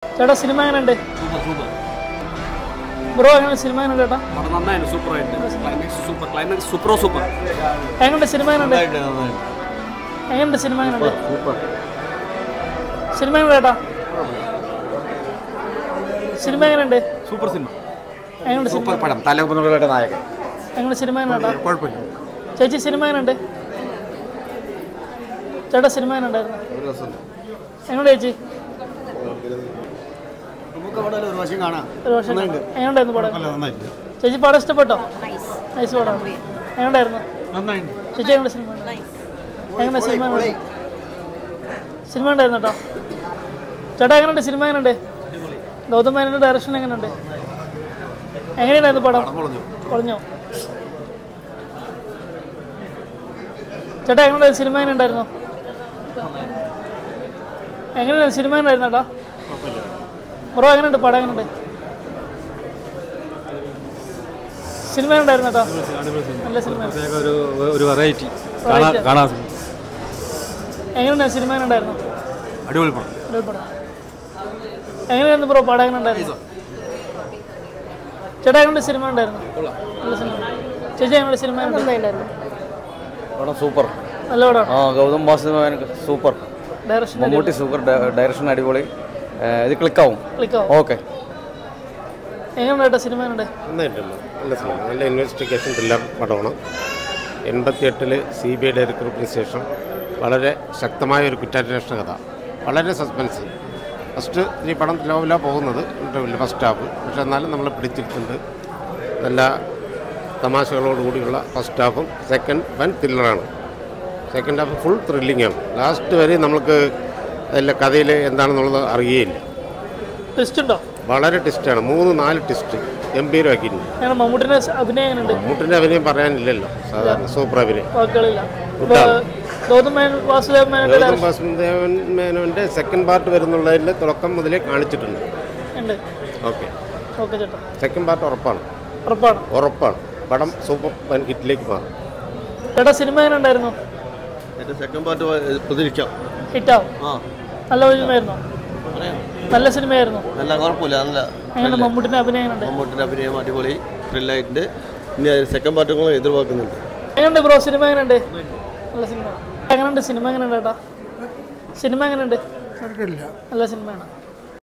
ചേട്ടാ സിനിമ എങ്ങനെയുണ്ട്? ബ്രോ എങ്ങനെ സിനിമ എങ്ങനെയുണ്ട് ചേട്ടാ? എങ്ങനെയുണ്ട് സിനിമ എങ്ങനെയുണ്ട്? എങ്ങനെയുണ്ട് സിനിമ എങ്ങനെയുണ്ട്? സിനിമ എങ്ങനെ ചേട്ടാ? സിനിമ എങ്ങനെയുണ്ട്? Super cinema. എങ്ങനെയുണ്ട് സൂപ്പർ പടം. തലമുറകളുടെ നായകൻ. എങ്ങനെ സിനിമ എങ്ങനെയുണ്ട്? കുഴപ്പമില്ല. ചേച്ചി സിനിമ എങ്ങനെയുണ്ട്? ചേട്ടാ സിനിമ എങ്ങനെയുണ്ടായിരുന്നു? എങ്ങനെയുണ്ട് ചേച്ചി? എങ്ങനെയുണ്ടായിരുന്നു പടം? ചേച്ചി പടം ഇഷ്ടപ്പെട്ടോ? നൈസ് പടം. എങ്ങനെയുണ്ടായിരുന്നു ചേച്ചി? എങ്ങനെ സിനിമ? എങ്ങനെ സിനിമ? സിനിമ ഉണ്ടായിരുന്നു കേട്ടോ. ചേട്ടാ എങ്ങനെയുണ്ട് സിനിമ? എങ്ങനെയുണ്ട്? ഗൗതം മേനോന്റെ ഡയറക്ഷൻ എങ്ങനെയുണ്ട്? എങ്ങനെയുണ്ടായിരുന്നു പടം? പൊളിഞ്ഞോ? ചേട്ടാ എങ്ങനെയുണ്ടായിരുന്നു സിനിമ? എങ്ങനെയുണ്ടായിരുന്നു? എങ്ങനെയുണ്ടായിരുന്നു സിനിമ? എങ്ങനെയായിരുന്നു ചേട്ടാ? ബ്രോ എങ്ങനെയുണ്ട് പടം? എങ്ങനെയുണ്ട് സിനിമ? ഉണ്ടായിരുന്നു കേട്ടോ. നല്ല സിനിമ. എങ്ങനെയുണ്ടായിരുന്നു സിനിമ? എങ്ങനെയുണ്ടായിരുന്നു? അടിപൊളി പടം. എങ്ങനെയായിരുന്നു ബ്രോ പടം? എങ്ങനെയുണ്ടായിരുന്നു ചേട്ടാ? എങ്ങനെയുണ്ട് സിനിമ? ഉണ്ടായിരുന്നു നല്ല സിനിമ. ചേച്ചി എങ്ങനെയുണ്ട് സിനിമ? ഉണ്ടായിരുന്നു പടം സൂപ്പർ. നല്ല പടം. Gautham Vasudevan super. Direction Mammootty super. Direction അടിപൊളി. ഇത് ക്ലിക്കാവും. ഓക്കെ. എങ്ങനെയുണ്ട് ചേട്ടാ സിനിമ? നന്നായിട്ടുണ്ട്. നല്ല സിനിമ. നല്ല ഇൻവെസ്റ്റിഗേഷൻ ത്രില്ലർ പടമാണ്. 88 CBI ഡയറക്ടറിന് ശേഷം വളരെ ശക്തമായ ഒരു കുറ്റാന്വേഷണ കഥ. വളരെ സസ്പെൻസ്. ഫസ്റ്റ് ഈ പടം ലോവില പോകുന്നത് ഫസ്റ്റ് ഹാഫ്. പക്ഷെ എന്നാലും നമ്മളെ പിടിച്ചിട്ടുണ്ട്. നല്ല തമാശകളോടുകൂടിയുള്ള ഫസ്റ്റ് ഹാഫും. സെക്കൻഡ് വൻ ത്രില്ലറാണ്. സെക്കൻഡ് ഹാഫ് ഫുൾ ത്രില്ലിങ്ങാണ്. ലാസ്റ്റ് വരെ നമുക്ക് അതിലെ കഥയിൽ എന്താണെന്നുള്ളത് അറിയുകയില്ല. ട്വിസ്റ്റ് വളരെ ട്വിസ്റ്റാണ്. 3-4 ട്വിസ്റ്റ് ഗംഭീരമാക്കിയിട്ടുണ്ട്. മമ്മൂട്ടിൻ്റെ അഭിനയം പറയാനില്ലല്ലോ. സാധാരണ സൂപ്പർ അഭിനയം. ഗൗതം വാസുദേവൻ മേനോന്റെ സെക്കൻഡ് പാർട്ട് വരുന്നുള്ളതിൻ്റെ തുടക്കം മുതലേ കാണിച്ചിട്ടുണ്ട്. ഓക്കെ. സെക്കൻഡ് പാർട്ട് ഉറപ്പാണ്. പടം സൂപ്പർ ഹിറ്റിലേക്ക് മാറും. ചേട്ടാ സിനിമ എങ്ങനെയുണ്ടായിരുന്നു? സെക്കൻഡ് പാർട്ട് പ്രതീക്ഷിക്കാം. ഹിറ്റാവും. നല്ല സിനിമയായിരുന്നു. നല്ല സിനിമയായിരുന്നു. നല്ല കുഴപ്പമില്ല. നല്ല മമ്മൂട്ടിന്റെ അഭിനയം അടിപൊളി ത്രില്ലായിട്ടുണ്ട്. ഇനി സെക്കൻഡ് പാർട്ടുകളും എതിർവാക്കുന്നുണ്ട്. എങ്ങനെയുണ്ട് ബ്രോ സിനിമ? എങ്ങനെയുണ്ട്? നല്ല സിനിമ. എങ്ങനെയുണ്ട് സിനിമ? എങ്ങനെയുണ്ട് ചേട്ടാ? സിനിമ എങ്ങനെയുണ്ട്? നല്ല സിനിമയാണ്.